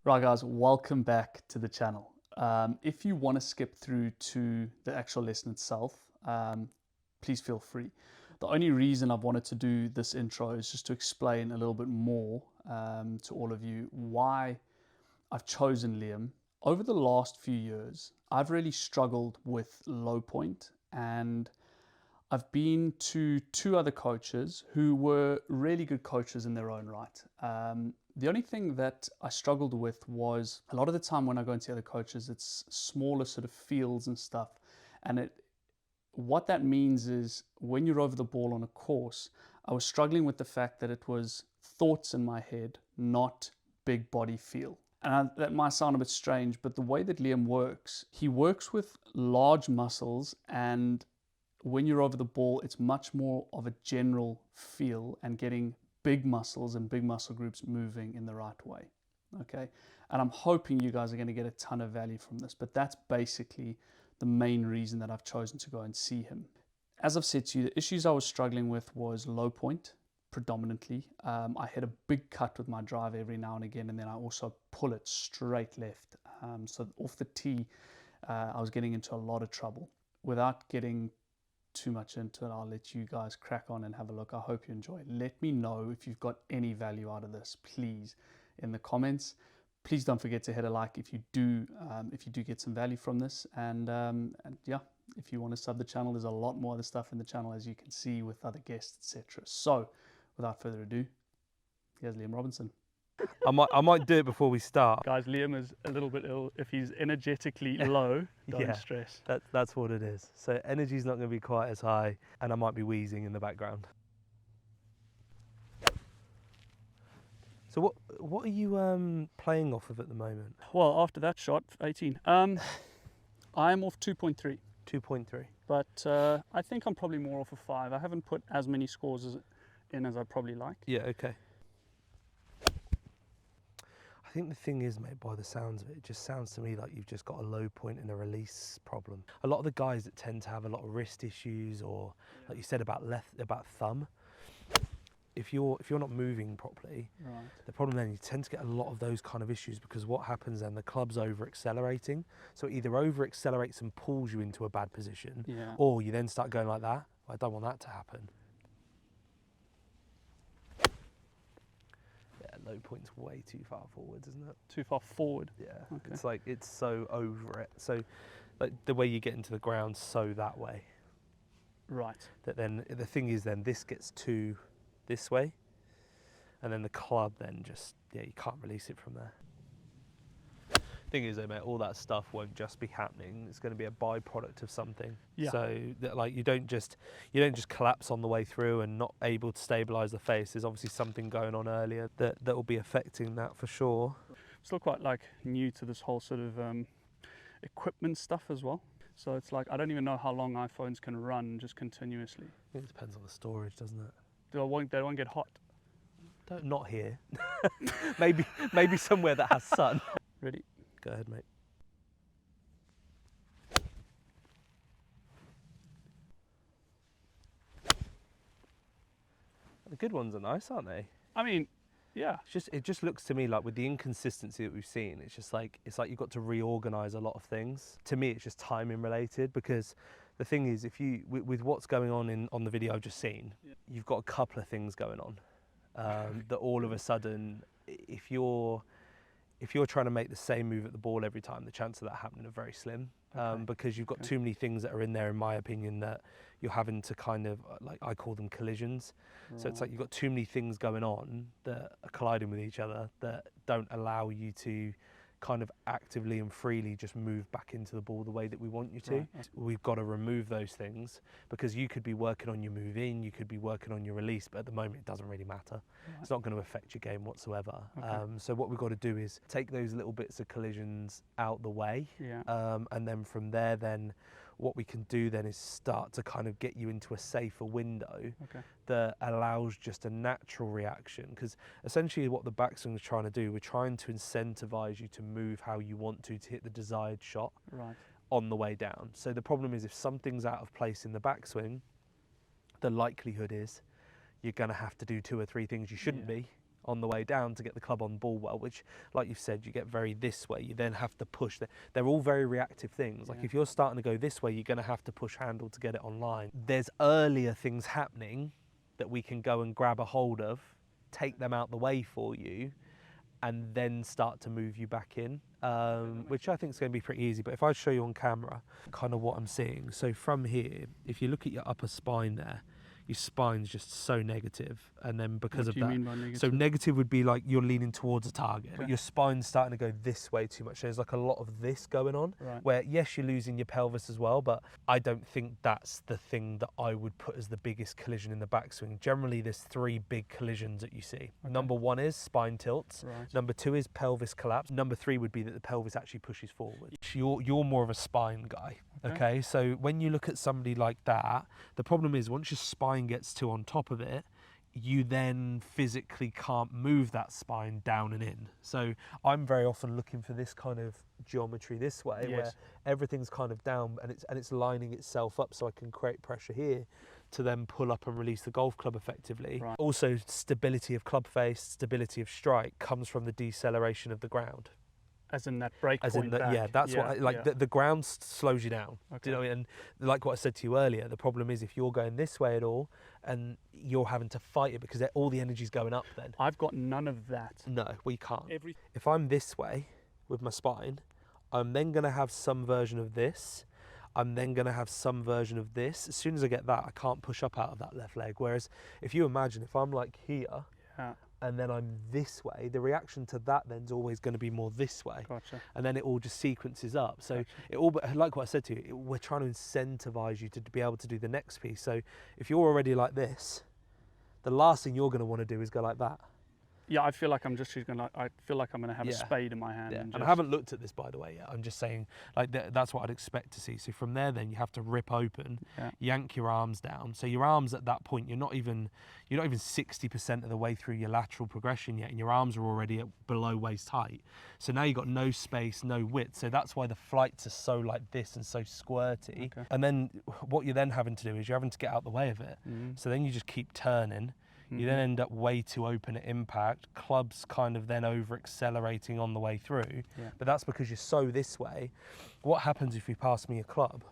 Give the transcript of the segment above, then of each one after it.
Right guys, welcome back to the channel. If you want to skip through to the actual lesson itself, please feel free. The only reason I've wanted to do this intro is just to explain a little bit more to all of you why I've chosen Liam. Over the last few years, I've really struggled with low point, and I've been to two other coaches who were really good coaches in their own right. The only thing that I struggled with was a lot of the time when I go into other coaches, it's smaller sort of fields and stuff. And what that means is when you're over the ball on a course, I was struggling with the fact that it was thoughts in my head, not big body feel. And that might sound a bit strange, but the way that Liam works, he works with large muscles, and when you're over the ball, it's much more of a general feel and getting big muscles and big muscle groups moving in the right way. Okay. And I'm hoping you guys are going to get a ton of value from this, but that's basically the main reason that I've chosen to go and see him. As I've said to you, the issues I was struggling with was low point predominantly. I hit a big cut with my drive every now and again, and then I also pull it straight left. So off the tee, I was getting into a lot of trouble. Without getting too much into it, I'll let you guys crack on and have a look. I hope you enjoy. Let me know if you've got any value out of this, please, in the comments. Please don't forget to hit a like if you do get some value from this. And yeah, if you want to sub the channel, there's a lot more other stuff in the channel, as you can see, with other guests, etc. So without further ado, here's Liam Robinson. I might do it before we start. Guys, Liam is a little bit ill. If he's energetically low, don't stress. That's what it is. So energy's not going to be quite as high, and I might be wheezing in the background. So what are you playing off of at the moment? Well, after that shot, 18. I'm off 2.3. 2.3. But I think I'm probably more off of 5. I haven't put as many scores in as I'd probably like. Yeah, okay. I think the thing is, mate, by the sounds of it, it just sounds to me like you've just got a low point and a release problem. A lot of the guys that tend to have a lot of wrist issues, or like you said about thumb, if you're not moving properly, right, the problem then, you tend to get a lot of those kind of issues, because what happens then, the club's over accelerating. So it either over accelerates and pulls you into a bad position, yeah, or you then start going like that. I don't want that to happen. Low point's way too far forwards, isn't it? Too far forward? Yeah, okay. It's like, it's so over it. So like the way you get into the ground, so that way. Right. That then, the thing is then, this gets to this way, and then the club then just, yeah, you can't release it from there. Thing is though, mate, all that stuff won't just be happening. It's going to be a byproduct of something. Yeah. So that, like, you don't just collapse on the way through and not able to stabilize the face. There's obviously something going on earlier that will be affecting that for sure. Still quite like new to this whole sort of equipment stuff as well. So it's like, I don't even know how long iPhones can run just continuously. It depends on the storage, doesn't it? They won't get hot. Not here. maybe somewhere that has sun. Ready? Go ahead, mate. The good ones are nice, aren't they? I mean, yeah. It just looks to me like, with the inconsistency that we've seen, it's like you've got to reorganize a lot of things. To me, it's just timing related, because the thing is, if you with what's going on the video I've just seen, yeah, you've got a couple of things going on that all of a sudden, if you're trying to make the same move at the ball every time, the chance of that happening are very slim, because you've got too many things that are in there, in my opinion, that you're having to kind of, like, I call them collisions. Right. So it's like you've got too many things going on that are colliding with each other that don't allow you to kind of actively and freely just move back into the ball the way that we want you to. Right. We've got to remove those things, because you could be working on your move in, you could be working on your release, but at the moment it doesn't really matter. Right. It's not going to affect your game whatsoever. Okay. So what we've got to do is take those little bits of collisions out the way, yeah, and then from there, then what we can do then is start to kind of get you into a safer window, okay, that allows just a natural reaction. Because essentially what the backswing is trying to do, we're trying to incentivize you to move how you want to hit the desired shot, right, on the way down. So the problem is, if something's out of place in the backswing, the likelihood is you're going to have to do 2 or 3 things you shouldn't, yeah, be on the way down to get the club on ball well, which, like you've said, you get very this way, you then have to push. They're all very reactive things. Like if you're starting to go this way, you're going to have to push handle to get it online. There's earlier things happening that we can go and grab a hold of, take them out the way for you, and then start to move you back in, which I think is going to be pretty easy. But if I show you on camera kind of what I'm seeing. So from here, if you look at your upper spine there, your spine's just so negative, and then because of that, mean by negative? so negative would be like you're leaning towards a target, but your spine's starting to go this way too much. There's like a lot of this going on, where yes, you're losing your pelvis as well, but I don't think that's the thing that I would put as the biggest collision in the backswing. Generally, there's 3 big collisions that you see. Number 1 is spine tilts. Number 2 is pelvis collapse. Number 3 would be that the pelvis actually pushes forward. You're more of a spine guy. Okay, so when you look at somebody like that, the problem is once your spine gets to on top of it, you then physically can't move that spine down and in. So I'm very often looking for this kind of geometry this way, where everything's kind of down and it's lining itself up, so I can create pressure here to then pull up and release the golf club effectively. Also, stability of club face, stability of strike comes from the deceleration of the ground. As in that break As point in the, back. yeah, that's what, the ground slows you down. Do you know what I mean? And like what I said to you earlier, the problem is if you're going this way at all and you're having to fight it because all the energy's going up then. I've got none of that. No, we can't. If I'm this way with my spine, I'm then going to have some version of this. I'm then going to have some version of this. As soon as I get that, I can't push up out of that left leg. Whereas if you imagine, if I'm like here, and then I'm this way, the reaction to that then's always going to be more this way. And then it all just sequences up. So it all, like what I said to you, we're trying to incentivize you to be able to do the next piece. So if you're already like this, the last thing you're going to want to do is go like that. Yeah, I feel like I'm just gonna. I feel like I'm gonna have a spade in my hand. And I haven't looked at this, by the way, yet. I'm just saying, like that's what I'd expect to see. So from there, then you have to rip open, yank your arms down. So your arms at that point, you're not even 60% of the way through your lateral progression yet, and your arms are already at below waist height. So now you've got no space, no width. So that's why the flights are so like this and so squirty. And then what you're then having to do is you're having to get out the way of it. So then you just keep turning. You then end up way too open at impact. Clubs kind of then over accelerating on the way through. But that's because you're so this way. What happens if you pass me a club?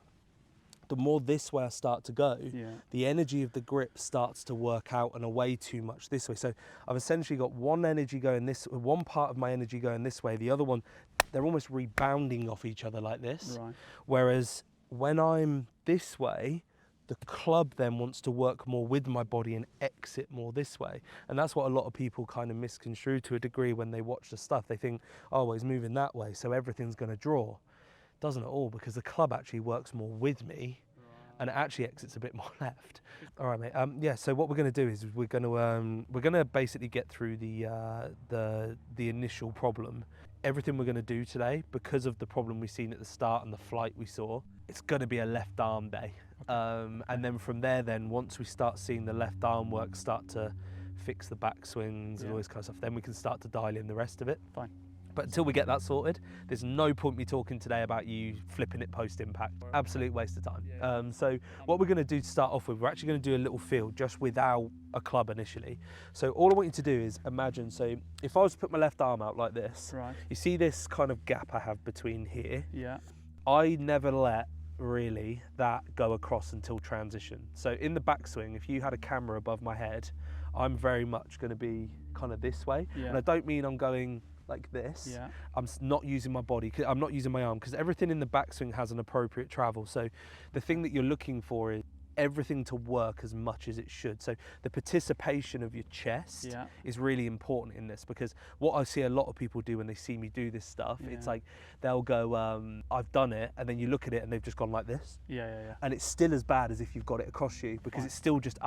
The more this way I start to go, the energy of the grip starts to work out and away too much this way. So I've essentially got one part of my energy going this way, the other one, they're almost rebounding off each other like this. Whereas when I'm this way, the club then wants to work more with my body and exit more this way. And that's what a lot of people kind of misconstrue to a degree when they watch the stuff. They think, oh, well, he's moving that way, so everything's going to draw. Doesn't at all, because the club actually works more with me and it actually exits a bit more left. All right, mate. Yeah, so what we're going to do is we're going to basically get through the initial problem. Everything we're going to do today, because of the problem we've seen at the start and the flight we saw, it's going to be a left arm day. And then from there, once we start seeing the left arm work start to fix the backswings and all this kind of stuff, then we can start to dial in the rest of it. But until we get that sorted, there's no point me talking today about you flipping it post-impact. Absolute waste of time. So what we're going to do to start off with, we're actually going to do a little field just without a club initially. So all I want you to do is imagine, so if I was to put my left arm out like this, you see this kind of gap I have between here? I never let really that go across until transition. So in the backswing, if you had a camera above my head, I'm very much going to be kind of this way. And I don't mean I'm going like this. I'm not using my body, I'm not using my arm, because everything in the backswing has an appropriate travel. So the thing that you're looking for is everything to work as much as it should. So the participation of your chest is really important in this, because what I see a lot of people do when they see me do this stuff, it's like they'll go, I've done it, and then you look at it and they've just gone like this. And it's still as bad as if you've got it across you, because it's still just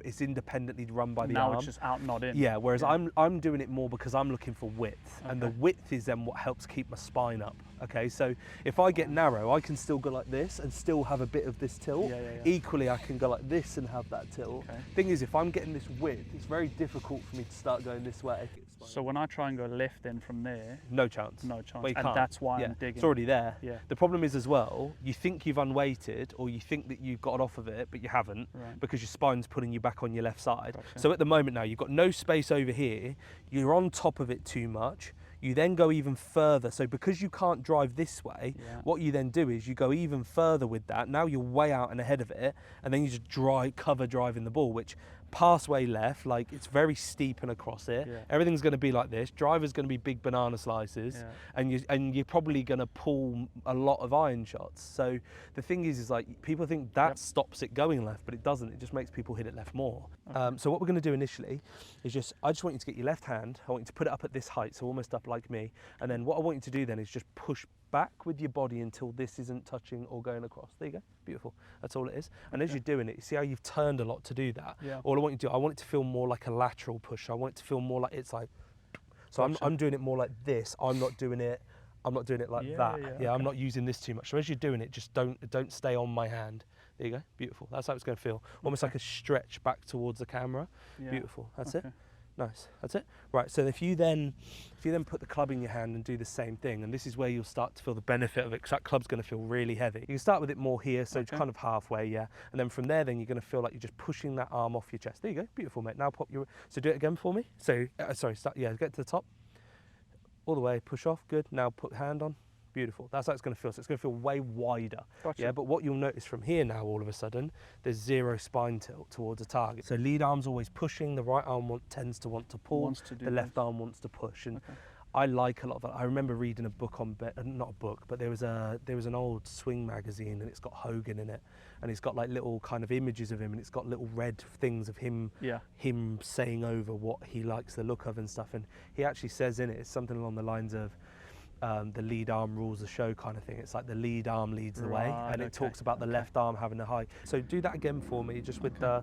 it's independently run by the arm. Now it's just out, not in. Whereas I'm doing it more because I'm looking for width, and the width is then what helps keep my spine up. Okay, so if I get narrow, I can still go like this and still have a bit of this tilt. Equally, I can go like this and have that tilt. Thing is, if I'm getting this width, it's very difficult for me to start going this way. It's So when I try and go left then from there, no chance. no chance. Well, you And can't. that's why Yeah, I'm digging. it's already there. Yeah. The problem is as well, you think you've unweighted or you think that you've got off of it, but you haven't Right. because your spine's pulling you back on your left side. Gotcha. So at the moment now, you've got no space over here. You're on top of it too much. You then go even further. So because you can't drive this way, Yeah. what you then do is you go even further with that. Now you're way out and ahead of it, and then you just cover driving the ball, which pass way left, like it's very steep and across it. Yeah. Everything's going to be like this. Driver's going to be big banana slices, Yeah. and you're probably going to pull a lot of iron shots. So the thing is like people think that Yep. stops it going left, but it doesn't. It just makes people hit it left more. Okay. So what we're going to do initially is I just want you to get your left hand. I want you to put it up at this height, so almost up like me. And then what I want you to do then is just push back with your body until this isn't touching or going across. There you go. Beautiful. That's all it is. And as Okay. you're doing it, you see how you've turned a lot to do that? Yeah. All I want you to do, I want it to feel more like a lateral push. I want it to feel more like it's like, so Gotcha. I'm doing it more like this. I'm not doing it like Yeah, that. yeah, I'm okay. not using this too much. So as you're doing it, just don't stay on my hand. There you go. Beautiful. That's how it's going to feel. Almost Okay. like a stretch back towards the camera. Yeah. Beautiful. That's Okay. it. Nice. That's it. Right. So if you then put the club in your hand and do the same thing, and this is where you'll start to feel the benefit of it, because that club's going to feel really heavy. You can start with it more here, so it's Okay. kind of halfway, yeah. And then from there, then you're going to feel like you're just pushing that arm off your chest. There you go. Beautiful, mate. Now pop your. So do it again for me. So sorry. Start. Yeah. Get to the top. All the way. Push off. Good. Now put hand on. Beautiful. That's how it's going to feel. So it's going to feel way wider. Gotcha. Yeah, but what you'll notice from here now, all of a sudden, there's zero spine tilt towards a target. So lead arm's always pushing. The right arm tends to want to pull. Wants to do The left both. arm wants to push. And Okay. I like a lot of it. I remember reading a book on, not a book, but there was an old swing magazine, and it's got Hogan in it, and it's got like little kind of images of him, and it's got little red things of him, Yeah. him saying over what he likes the look of and stuff. And he actually says in it, it's something along the lines of, the lead arm rules the show kind of thing. It's like the lead arm leads the way, Right, and it okay, talks about the okay. left arm having a high. So do that again for me, just with the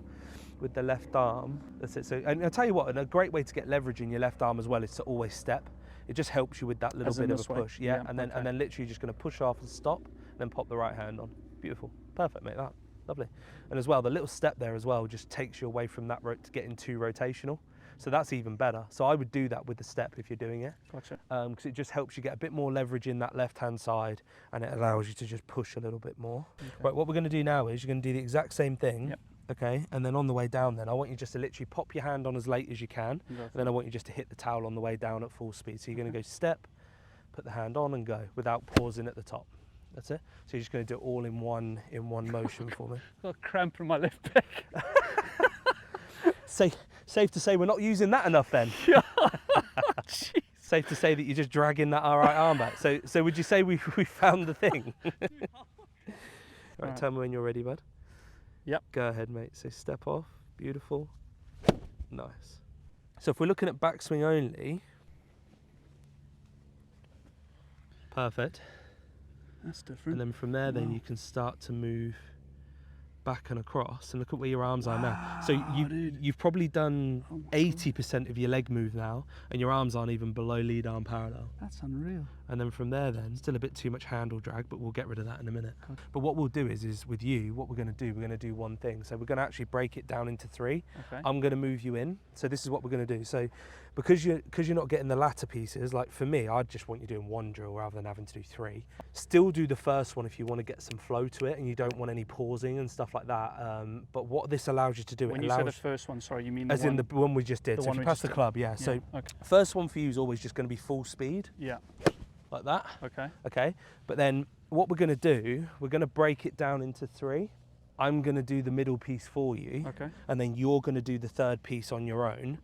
left arm. That's it. So, and I'll tell you what, and a great way to get leverage in your left arm as well is to always step. It just helps you with that little As in bit of a this way? push. Yeah, Yeah, and then okay. literally just going to push off and stop, and then pop the right hand on. Beautiful, perfect, mate. That lovely. And as well, the little step there as well just takes you away from that to getting too rotational. So that's even better. So I would do that with the step if you're doing it, Gotcha. because it just helps you get a bit more leverage in that left-hand side, and it allows you to just push a little bit more. Okay. Right, what we're going to do now is you're going to do the exact same thing, Yep. okay? And then on the way down then, I want you just to literally pop your hand on as late as you can, and then I want you just to hit the towel on the way down at full speed. So you're going to go step, put the hand on and go without pausing at the top. That's it. So you're just going to do it all in one motion for me. Got a cramp in my left back. Safe to say we're not using that enough then. Jeez. Safe to say that you're just dragging that right arm back. So would you say we found the thing? Right, tell me when you're ready, bud. Yep. Go ahead, mate. So step off. Beautiful. Nice. So if we're looking at backswing only, perfect. That's different. And then from there, then Wow. you can start to move back and across, and look at where your arms are now. So dude. you've probably done Oh my God. 80% of your leg move now, and your arms aren't even below lead arm parallel. That's unreal. And then from there then, still a bit too much handle drag, but we'll get rid of that in a minute. Gotcha. But what we'll do is with you, what we're going to do one thing. So we're going to actually break it down into three. Okay. I'm going to move you in. So this is what we're going to do. So because you're not getting the latter pieces, like for me, I just want you doing one drill rather than having to do three. Still do the first one if you want to get some flow to it and you don't want any pausing and stuff like that. But what this allows you to do, When it you allows, say the first one, sorry, you mean as the in one? the one we just did. the So if one you we pass just the did. club, yeah. So Okay. first one for you is always just going to be full speed, Yeah. like that. Okay. Okay, but then what we're going to do, we're going to break it down into three. I'm going to do the middle piece for you, Okay. and then you're going to do the third piece on your own.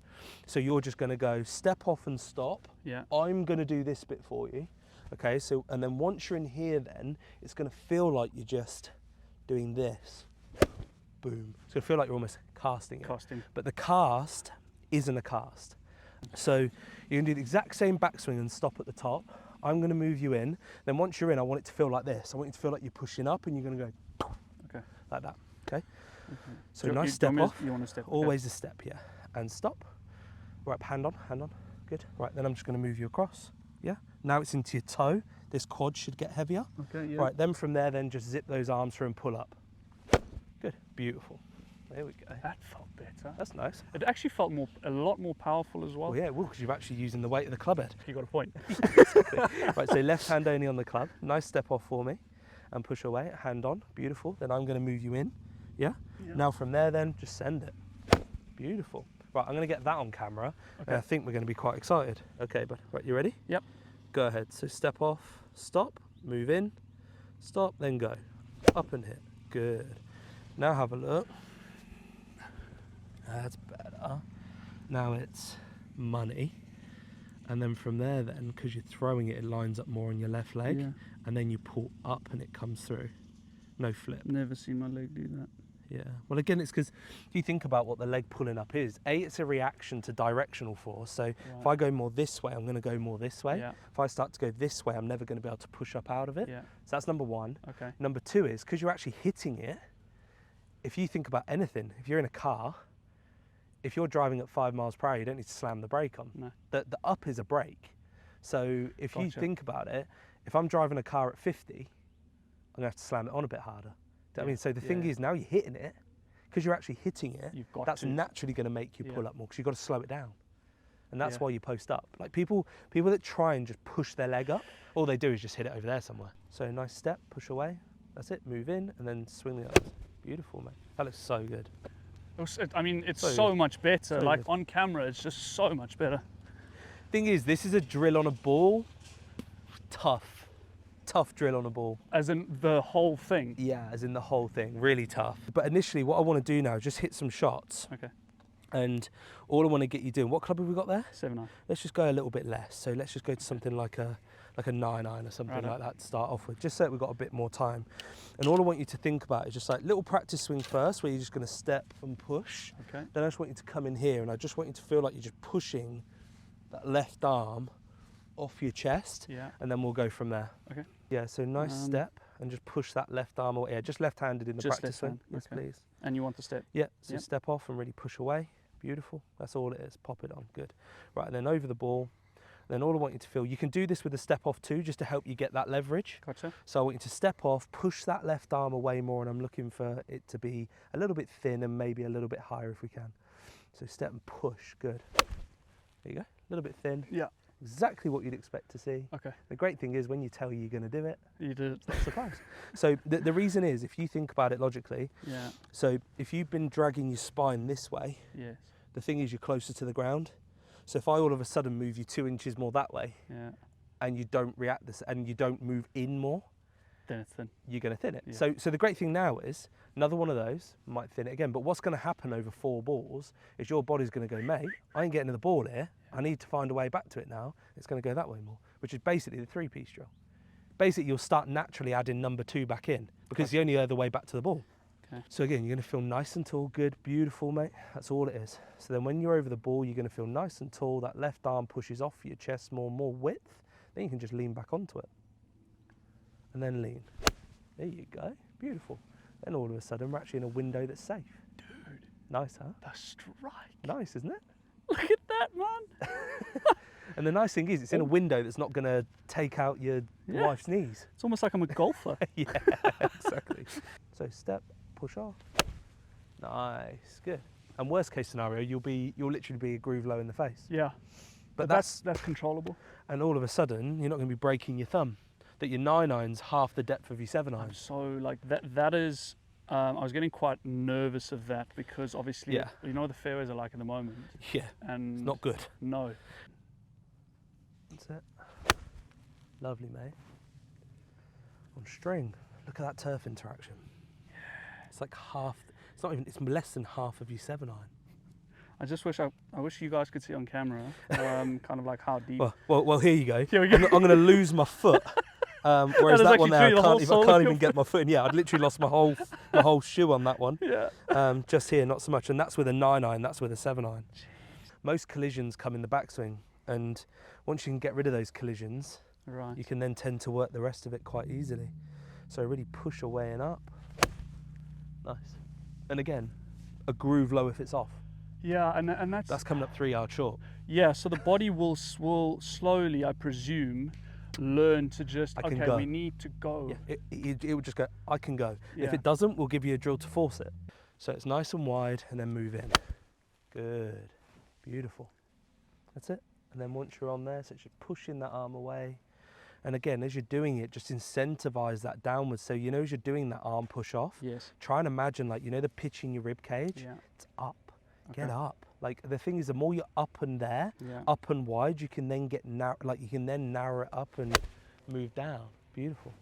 So you're just going to go step off and stop. Yeah. I'm going to do this bit for you. Okay, so and then once you're in here, then it's going to feel like you're just doing this. Boom. It's going to feel like you're almost casting it. Casting. But the cast isn't a cast. So you're going to do the exact same backswing and stop at the top. I'm going to move you in. Then once you're in, I want it to feel like this. I want you to feel like you're pushing up and you're going to go Okay. like that. Okay? Okay. So You- nice you step want me to- off. You want to step? okay. Always a step, yeah. And stop. Right, hand on, hand on. Good. Right, then I'm just going to move you across. Yeah. Now it's into your toe. This quad should get heavier. Okay. Yeah. Right, then from there, then just zip those arms through and pull up. Good. Beautiful. There we go. That felt better. That's nice. It actually felt a lot more powerful as well. Well, yeah, it will, because you're actually using the weight of the club head. You got a point. Exactly. Right, so left hand only on the club. Nice step off for me. And push away, hand on. Beautiful. Then I'm going to move you in. Yeah? Now from there then, just send it. Beautiful. Right, I'm going to get that on camera. Okay. And I think we're going to be quite excited. Okay, but right, you ready? Yep. Go ahead. So step off, stop, move in, stop, then go. Up and hit. Good. Now have a look. That's better. Now it's money. And then from there then, because you're throwing it, it lines up more on your left leg. Yeah. And then you pull up and it comes through. No flip. Never seen my leg do that. Yeah. Well, again, it's because if you think about what the leg pulling up is, it's a reaction to directional force. So if I go more this way, I'm going to go more this way. Yeah. If I start to go this way, I'm never going to be able to push up out of it. Yeah. So that's number one. Okay. Number two is, because you're actually hitting it, if you think about anything, if you're in a car, if you're driving at 5 miles per hour, you don't need to slam the brake on. No. The up is a brake. So if you think about it, if I'm driving a car at 50, I'm going to have to slam it on a bit harder. Do you know what I mean? So the thing is, now you're hitting it, because you're actually hitting it, that's naturally going to make you pull up more, because you've got to slow it down. And that's why you post up. Like people that try and just push their leg up, all they do is just hit it over there somewhere. So nice step, push away, that's it, move in, and then swing the others. Beautiful, mate. That looks so good. I mean, it's so much better. So like good. on camera, it's just so much better. Thing is, this is a drill on a ball. Tough drill on a ball. As in the whole thing? Yeah, as in the whole thing, really tough. But initially what I want to do now is just hit some shots. Okay. And all I want to get you doing, what club have we got there? 7-9. Let's just go a little bit less. So let's just go to something like a 9-9 or something like that to start off with, just so that we've got a bit more time. And all I want you to think about is just like little practice swing first, where you're just going to step and push. Okay. Then I just want you to come in here, and I just want you to feel like you're just pushing that left arm off your chest, and then we'll go from there. Okay. Yeah, so nice step, and just push that left arm away. Yeah, just left-handed in the Just practice swing. left-hand, Yes, okay. please. And you want the step? Yeah, so step off and really push away. Beautiful. That's all it is. Pop it on. Good. Right, and then over the ball. And then all I want you to feel, you can do this with a step off too, just to help you get that leverage. Gotcha. So I want you to step off, push that left arm away more, and I'm looking for it to be a little bit thin and maybe a little bit higher if we can. So step and push. Good. There you go. A little bit thin. Yeah. Exactly what you'd expect to see. Okay. The great thing is when you tell you're going to do it, you do it. it's not a surprise. So the reason is, if you think about it logically, so if you've been dragging your spine this way, the thing is you're closer to the ground. So if I all of a sudden move you 2 inches more that way, and you don't react this, and you don't move in more, then it's thin. You're going to thin it. So the great thing now is, another one of those might thin it again. But what's going to happen over 4 balls is your body's going to go, mate, I ain't getting to the ball here. I need to find a way back to it now. It's going to go that way more, which is basically the 3-piece drill. Basically, you'll start naturally adding number 2 back in, because it's the only other way back to the ball. Okay. So again, you're going to feel nice and tall, good, beautiful, mate. That's all it is. So then when you're over the ball, you're going to feel nice and tall. That left arm pushes off your chest more width. Then you can just lean back onto it. And then lean. There you go. Beautiful. Then all of a sudden, we're actually in a window that's safe. Dude. Nice, huh? The strike. Nice, isn't it? Look at that, man. And the nice thing is, it's in a window that's not going to take out your wife's knees. It's almost like I'm a golfer. Yeah, exactly. So step, push off. Nice, good. And worst case scenario, you'll literally be a groove low in the face. Yeah. But that's controllable. And all of a sudden, you're not going to be breaking your thumb. That your 9-iron's half the depth of your 7-iron. So like that is, I was getting quite nervous of that, because obviously, you know what the fairways are like at the moment. Yeah, and it's not good. No. That's it. Lovely, mate. On string, look at that turf interaction. Yeah. It's like half, it's not even, it's less than half of your 7-iron. I just wish I wish you guys could see on camera, kind of like how deep. Well, here you go. Here we go. I'm going to lose my foot. Whereas that one there, I can't even get my foot in. Yeah, I'd literally lost my whole shoe on that one. Yeah. Just here, not so much. And that's with a 9-iron. That's with a 7-iron. Most collisions come in the backswing, and once you can get rid of those collisions, you can then tend to work the rest of it quite easily. So really push away and up. Nice. And again, a groove low if it's off. Yeah, and that's coming up 3 yards short. Yeah, so the body will slowly, I presume, learn to just, okay, we need to go. Yeah, it will just go, I can go. Yeah. If it doesn't, we'll give you a drill to force it. So it's nice and wide, and then move in. Good, beautiful. That's it. And then once you're on there, so it's just pushing that arm away. And again, as you're doing it, just incentivize that downwards. So, you know, as you're doing that arm push off, Yes. try and imagine, like, you know, the pitch in your rib cage? Yeah. It's up. Okay. Get up. Like, the thing is, the more you're up and there, Yeah. up and wide, you can then get narrow, like, you can then narrow it up and move down. Beautiful.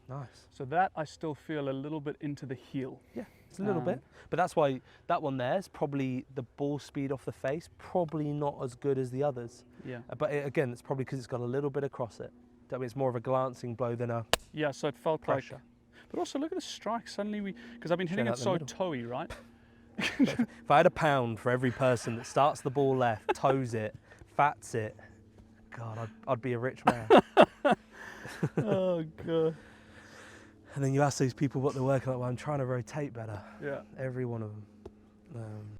Nice. So that I still feel a little bit into the heel. Yeah, it's a little bit. But that's why that one there is probably the ball speed off the face, probably not as good as the others. Yeah. But again, it's probably because it's got a little bit across it. That means it's more of a glancing blow than a Yeah, so it felt pressure. like. But also look at the strike. Suddenly because I've been hitting Straight it out so the middle. toey, right? If I had £1 for every person that starts the ball left, toes it, fats it, God, I'd be a rich man. Oh god. And then you ask these people what they're working on. Well, I'm trying to rotate better. Yeah. Every one of them.